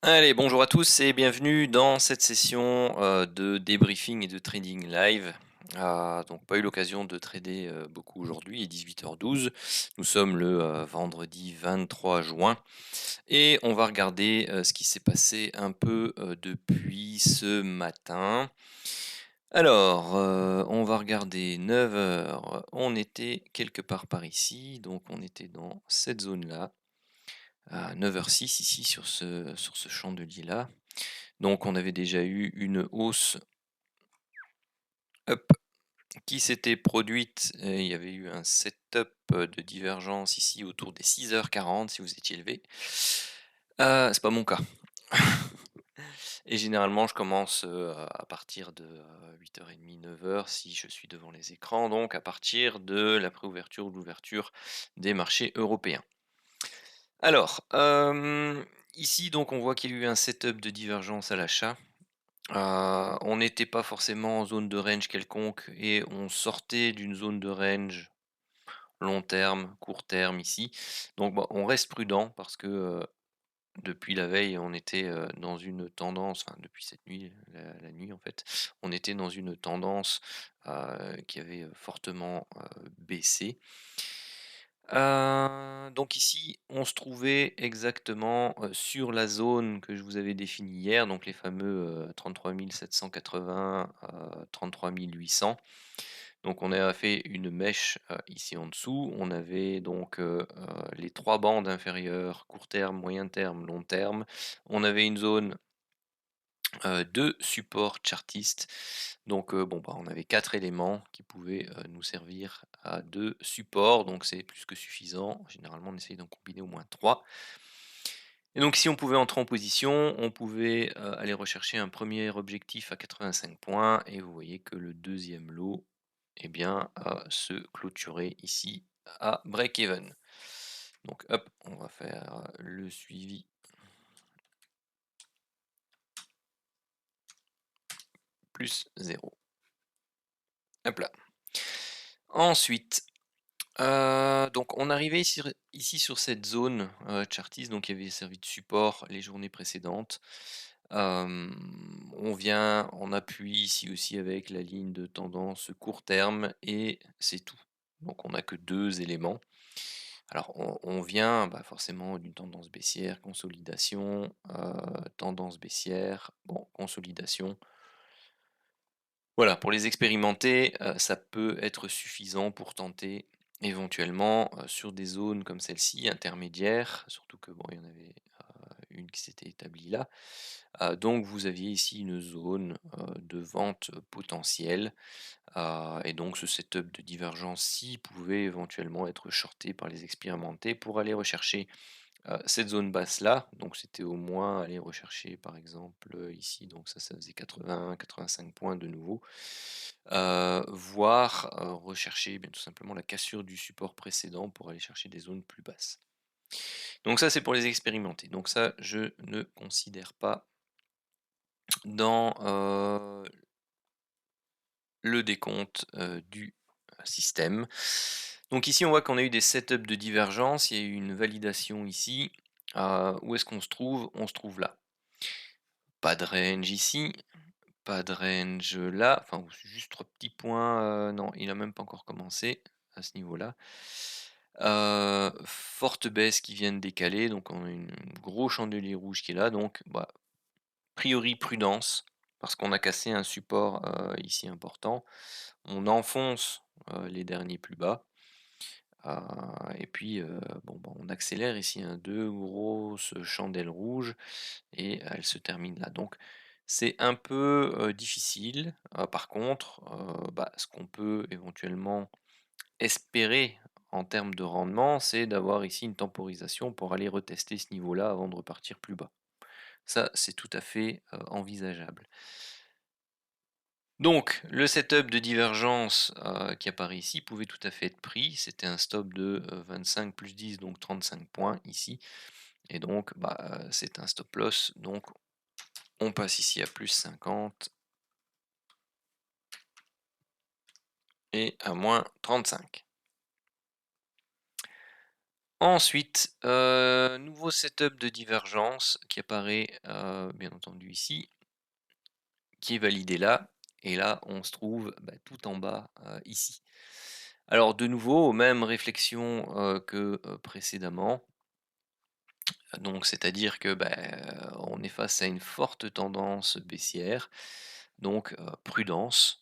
Allez, bonjour à tous et bienvenue dans cette session de débriefing et de trading live. Donc pas eu l'occasion de trader beaucoup aujourd'hui, il est 18h12. Nous sommes le vendredi 23 juin et on va regarder ce qui s'est passé un peu depuis ce matin. Alors, on va regarder 9 heures. On était quelque part par ici, donc on était dans cette zone-là à 9h06 ici sur ce chandelier-là. Donc on avait déjà eu une hausse up qui s'était produite, il y avait eu un setup de divergence ici autour des 6h40 si vous étiez levé. C'est pas mon cas. Et généralement je commence à partir de 8h30, 9h si je suis devant les écrans, donc à partir de la préouverture ou l'ouverture des marchés européens. Alors, ici donc on voit qu'il y a eu un setup de divergence à l'achat. On n'était pas forcément en zone de range quelconque et on sortait d'une zone de range long terme, court terme ici. Donc bon, on reste prudent parce que, depuis la veille, on était, dans une tendance, enfin depuis cette nuit, la nuit en fait, on était dans une tendance, qui avait, fortement, baissé. Donc ici, on se trouvait exactement, sur la zone que je vous avais définie hier, donc les fameux, 33 780, 33 800. Donc on a fait une mèche, ici en dessous. On avait donc, les 3 bandes inférieures, court terme, moyen terme, long terme. On avait une zone de support chartiste. Donc, bon, bah, on avait 4 éléments qui pouvaient nous servir de support, donc c'est plus que suffisant. Généralement, on essaye d'en combiner au moins 3. Et donc, si on pouvait entrer en position, on pouvait aller rechercher un premier objectif à 85 points, et vous voyez que le deuxième lot, eh bien, se clôturer ici à break-even. Donc, hop, on va faire le suivi. Plus 0. Hop là. Ensuite, donc on arrivait ici sur cette zone, chartiste, donc qui avait servi de support les journées précédentes. On vient en appui ici aussi avec la ligne de tendance court terme et c'est tout. Donc on n'a que 2 éléments. Alors on vient, bah, forcément d'une tendance baissière, consolidation, tendance baissière, bon consolidation. Voilà, pour les expérimenter, ça peut être suffisant pour tenter éventuellement, sur des zones comme celle-ci, intermédiaires, surtout que bon, il y en avait, une qui s'était établie là. Donc vous aviez ici une zone, de vente potentielle, et donc ce setup de divergence-ci pouvait éventuellement être shorté par les expérimentés pour aller rechercher cette zone basse-là. Donc c'était au moins aller rechercher par exemple, ici, donc ça faisait 80-85 points de nouveau. Voire, rechercher, bien tout simplement la cassure du support précédent pour aller chercher des zones plus basses. Donc ça, c'est pour les expérimenter. Donc ça, je ne considère pas dans, le décompte, du système. Donc ici, on voit qu'on a eu des setups de divergence, il y a eu une validation ici. Où est-ce qu'on se trouve? On se trouve là. Pas de range ici, pas de range là, enfin juste 3 petits points, non, il a même pas encore commencé à ce niveau-là. Forte baisse qui vient de décaler, donc on a une gros chandelier rouge qui est là, donc bah, priori prudence, parce qu'on a cassé un support, ici important. On enfonce, les derniers plus bas. Et puis, bon, bah, on accélère ici, hein, 2 grosses chandelles rouges et elles se terminent là. Donc c'est un peu, difficile. Par contre, bah, ce qu'on peut éventuellement espérer en termes de rendement, c'est d'avoir ici une temporisation pour aller retester ce niveau-là avant de repartir plus bas. Ça, c'est tout à fait, envisageable. Donc, le setup de divergence qui apparaît ici pouvait tout à fait être pris. C'était un stop de 25 plus 10, donc 35 points ici. Et donc, bah, c'est un stop loss. Donc, on passe ici à plus 50 et à moins 35. Ensuite, nouveau setup de divergence qui apparaît, bien entendu ici, qui est validé là et là on se trouve, bah, tout en bas, ici. Alors de nouveau, même réflexion, que, précédemment. Donc c'est-à-dire que, bah, on est face à une forte tendance baissière, donc prudence.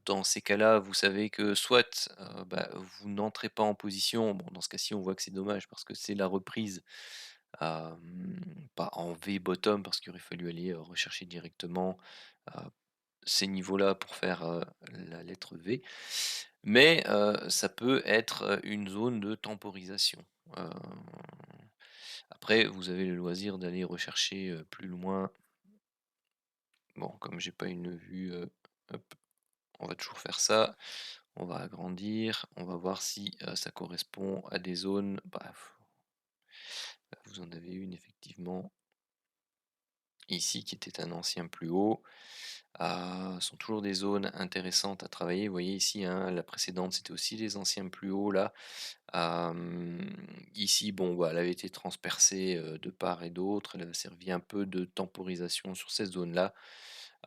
Dans ces cas-là, vous savez que soit, bah, vous n'entrez pas en position, bon dans ce cas-ci on voit que c'est dommage parce que c'est la reprise, pas en V bottom parce qu'il aurait fallu aller, rechercher directement, heu, ces niveaux-là pour faire, la lettre V. Mais, ça peut être, une zone de temporisation. Heu, Après vous avez le loisir d'aller rechercher, plus loin. Bon, comme j'ai pas une vue, hop, on va toujours faire ça. On va agrandir, on va voir si, ça correspond à des zones, bah, vous en avez une effectivement ici qui était un ancien plus haut. Sont toujours des zones intéressantes à travailler. Vous voyez ici, hein, la précédente, c'était aussi les anciens plus hauts là. Ici, bon, bah, elle avait été transpercée, de part et d'autre. Elle a servi un peu de temporisation sur cette zone-là.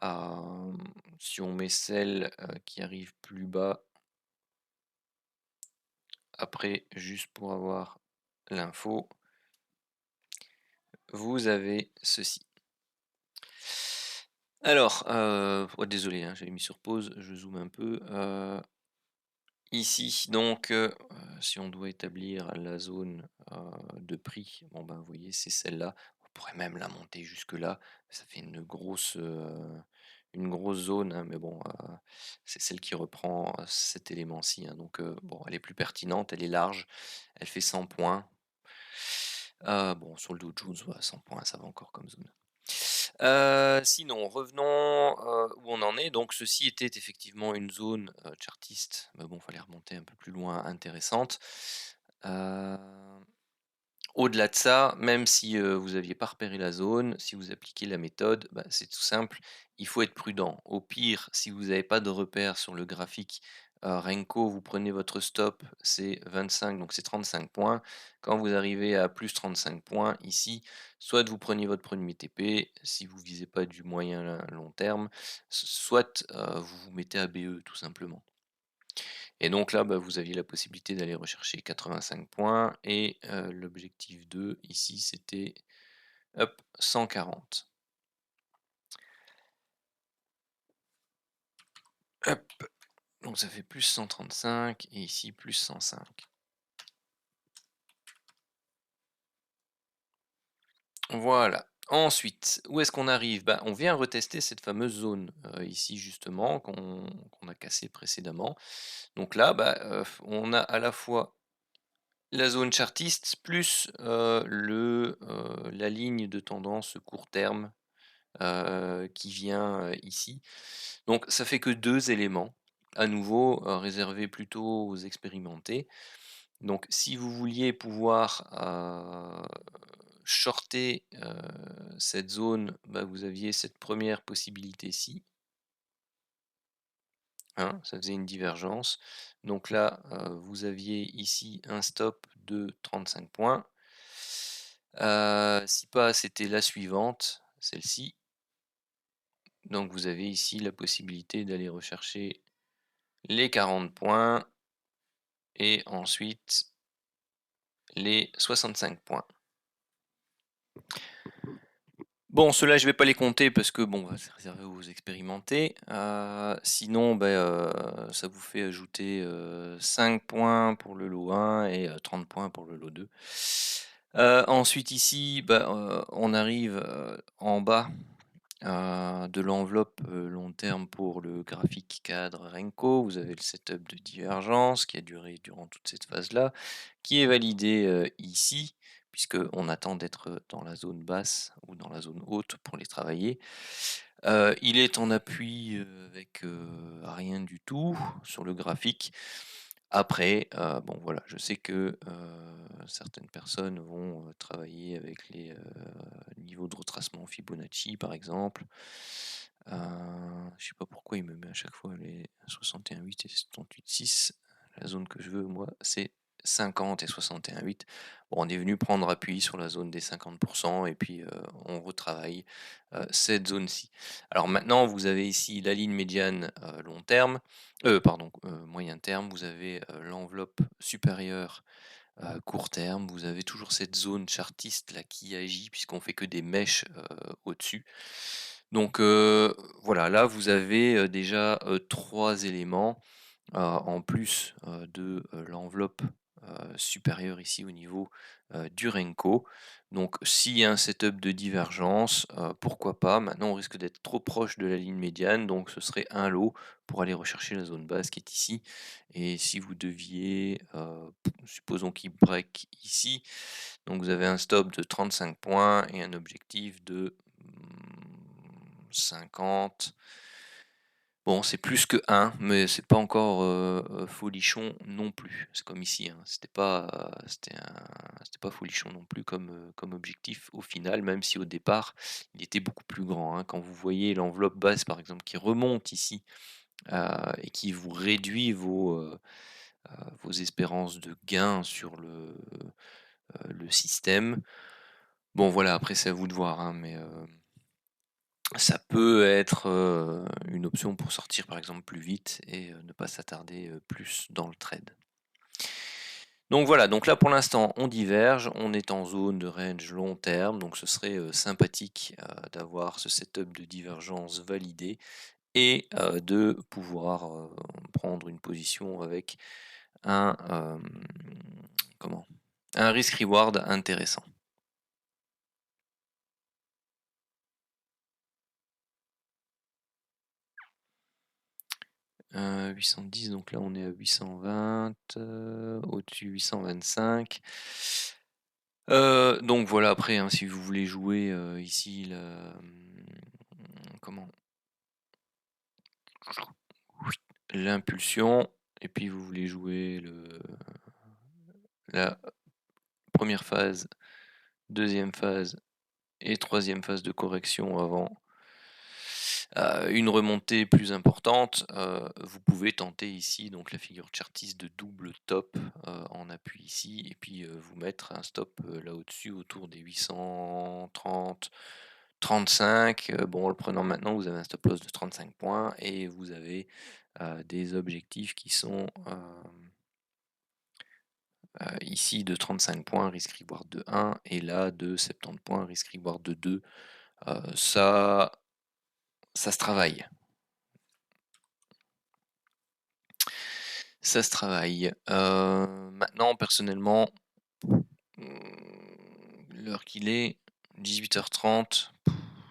Hem, Si on met celle, qui arrive plus bas, après, juste pour avoir l'info, vous avez ceci. Alors, oh désolé, hein, j'avais mis sur pause, je zoome un peu, ici donc, si on doit établir la zone, de prix, bon ben, vous voyez, c'est celle-là. On pourrait même la monter jusque là. Ça fait une grosse zone, hein, mais bon, c'est celle qui reprend, cet élément-ci, hein, donc, bon, elle est plus pertinente, elle est large, elle fait 100 points. Bon, sur le Dow Jones, ouais, 100 points, ça va encore comme zone. Sinon, revenons, où on en est. Donc ceci était effectivement une zone, chartiste, mais bon, fallait remonter un peu plus loin, intéressante. Heu, Au-delà de ça, même si, vous aviez pas repéré la zone, si vous appliquez la méthode, bah, c'est tout simple, il faut être prudent. Au pire, si vous n'avez pas de repère sur le graphique, Renko, vous prenez votre stop, c'est 25, donc c'est 35 points. Quand vous arrivez à plus 35 points ici, soit vous preniez votre premier TP, si vous visez pas du moyen long terme, soit, vous vous mettez à BE tout simplement. Et donc là, bah, vous aviez la possibilité d'aller rechercher 85 points et l'objectif 2 ici, c'était, hop, 140. Hop, donc ça fait plus 135 et ici plus 105. Voilà. Ensuite, où est-ce qu'on arrive? Bah, on vient retester cette fameuse zone, ici justement qu'on a cassée précédemment. Donc là, bah, on a à la fois la zone chartiste plus, la ligne de tendance court terme, qui vient, ici. Donc ça fait que 2 éléments, à nouveau, réservés plutôt aux expérimentés. Donc si vous vouliez pouvoir, shorter, cette zone, bah, vous aviez cette première possibilité-ci, hein, ça faisait une divergence. Donc là, vous aviez ici un stop de 35 points. Si pas, c'était la suivante, celle-ci. Donc vous avez ici la possibilité d'aller rechercher les 40 points et ensuite les 65 points. Bon, ceux-là, je vais pas les compter parce que bon, bah, c'est réservé aux expérimentés. Sinon, ça vous fait ajouter 5 points pour le lot 1 et 30 points pour le lot 2. Ensuite ici, bah, on arrive en bas de l'enveloppe long terme pour le graphique cadre Renko. Vous avez le setup de divergence qui a duré durant toute cette phase-là, qui est validé ici, puisqu'on attend d'être dans la zone basse ou dans la zone haute pour les travailler. Il est en appui avec rien du tout sur le graphique. Après, bon voilà, je sais que certaines personnes vont travailler avec les niveaux de retracement Fibonacci par exemple. Je sais pas pourquoi il me met à chaque fois les 61,8 et 78,6. La zone que je veux moi, c'est 50 et 61,8. Bon, on est venu prendre appui sur la zone des 50% et puis on retravaille cette zone-ci. Alors maintenant, vous avez ici la ligne médiane long terme, pardon, moyen terme, vous avez l'enveloppe supérieure court terme, vous avez toujours cette zone chartiste là qui agit puisqu'on fait que des mèches au-dessus. Donc voilà, là vous avez déjà 3 éléments en plus de l'enveloppe supérieure ici au niveau du Renko. Donc s'il y a un setup de divergence, pourquoi pas. Maintenant on risque d'être trop proche de la ligne médiane, donc ce serait un lot pour aller rechercher la zone basse qui est ici. Et si vous deviez, supposons qu'il break ici, donc vous avez un stop de 35 points et un objectif de 50. Bon, c'est plus que 1, mais c'est pas encore folichon non plus. C'est comme ici, hein. C'était pas folichon non plus comme objectif au final, même si au départ, il était beaucoup plus grand, hein. Quand vous voyez l'enveloppe basse, par exemple, qui remonte ici et qui vous réduit vos espérances de gain sur le système. Bon, voilà, après, c'est à vous de voir, hein, mais ça peut être une option pour sortir par exemple plus vite et ne pas s'attarder plus dans le trade. Donc voilà, donc là pour l'instant on diverge, on est en zone de range long terme, donc ce serait sympathique d'avoir ce setup de divergence validé et de pouvoir prendre une position avec un, comment, un risk-reward intéressant. 810, donc là on est à 820, au-dessus 825. Donc voilà, après, hein, si vous voulez jouer ici comment l'impulsion, et puis vous voulez jouer la première phase, deuxième phase et troisième phase de correction avant une remontée plus importante, vous pouvez tenter ici donc la figure chartiste de double top en appui ici, et puis vous mettre un stop là au-dessus autour des 830, 35. Bon, en le prenant maintenant, vous avez un stop loss de 35 points et vous avez des objectifs qui sont ici de 35 points, risque reward de 1, et là de 70 points, risque reward de 2. Ça se travaille. Ça se travaille. Maintenant, personnellement, l'heure qu'il est, 18h30,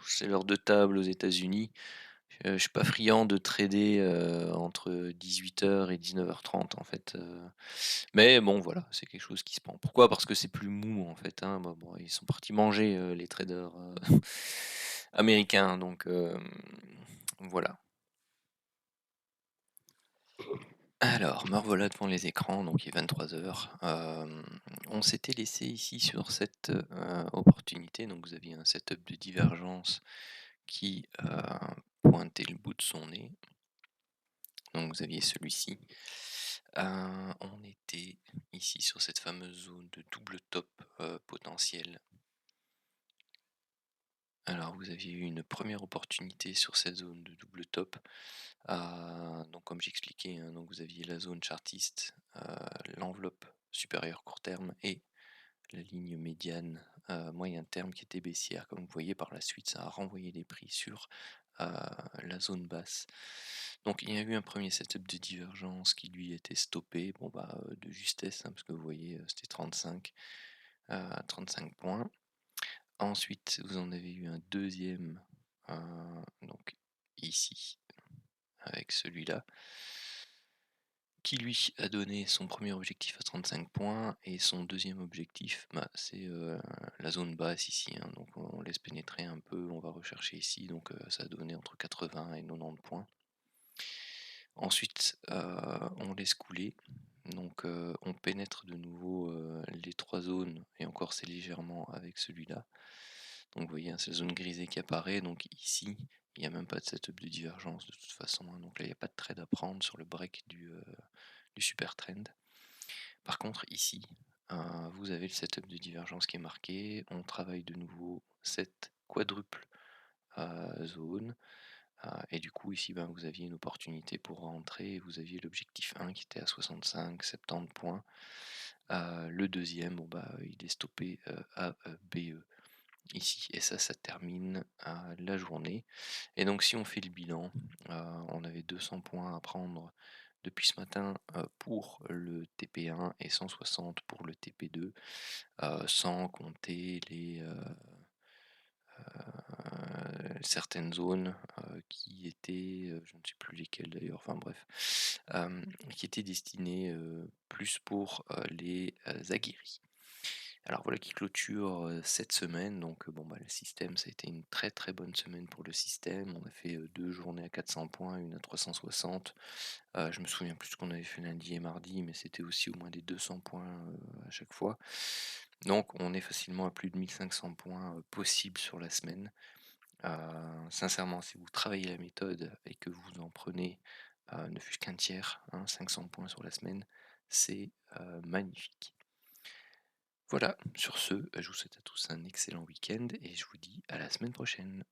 c'est l'heure de table aux États-Unis. Je suis pas friand de trader entre 18h et 19h30 en fait. Mais bon, voilà, c'est quelque chose qui se prend. Pourquoi? Parce que c'est plus mou en fait, hein. Bon, ils sont partis manger les traders américains, donc voilà. Alors, me revoilà devant les écrans, donc il est 23h. On s'était laissé ici sur cette opportunité, donc vous aviez un setup de divergence qui pointait le bout de son nez. Donc vous aviez celui-ci. On était ici sur cette fameuse zone de double top potentiel. Alors vous aviez eu une première opportunité sur cette zone de double top. Donc comme j'expliquais, hein, donc vous aviez la zone chartiste, l'enveloppe supérieure court terme et la ligne médiane moyen terme qui était baissière. Comme vous voyez par la suite, ça a renvoyé les prix sur la zone basse. Donc il y a eu un premier setup de divergence qui lui était stoppé, bon bah de justesse, hein, parce que vous voyez c'était 35 points. Ensuite vous en avez eu un deuxième, donc ici, avec celui-là, qui lui a donné son premier objectif à 35 points et son deuxième objectif, bah, c'est la zone basse ici, hein. Donc on laisse pénétrer un peu, on va rechercher ici, donc ça a donné entre 80 et 90 points. Ensuite on laisse couler, donc on pénètre de nouveau les trois zones, et encore c'est légèrement avec celui-là. Donc vous voyez, hein, c'est la zone grisée qui apparaît, donc ici il n'y a même pas de setup de divergence de toute façon, hein. Donc là il n'y a pas de trade à prendre sur le break du super trend. Par contre ici, vous avez le setup de divergence qui est marqué. On travaille de nouveau cette quadruple, zone, et du coup ici, ben, vous aviez une opportunité pour rentrer et vous aviez l'objectif 1 qui était à 65-70 points. Le deuxième, bon bah, il est stoppé, à, BE ici et ça termine, la journée et donc si on fait le bilan, on avait 200 points à prendre depuis ce matin, pour le TP1 et 160 pour le TP2, sans compter certaines zones, qui étaient, je ne sais plus lesquelles d'ailleurs, enfin bref, qui étaient destinées, plus pour, les, aguerris. Alors voilà qui clôture, cette semaine donc, bon, bah, le système ça a été une très, très bonne semaine pour le système. On a fait, 2 journées à 400 points, une à 360. Je me souviens plus ce qu'on avait fait lundi et mardi, mais c'était aussi au moins des 200 points, à chaque fois. Donc on est facilement à plus de 1 500 points, possibles sur la semaine. Sincèrement, si vous travaillez la méthode et que vous en prenez, ne fût-ce qu'un tiers, hein, 500 points sur la semaine, c'est, magnifique. Voilà, sur ce, je vous souhaite à tous un excellent week-end et je vous dis à la semaine prochaine.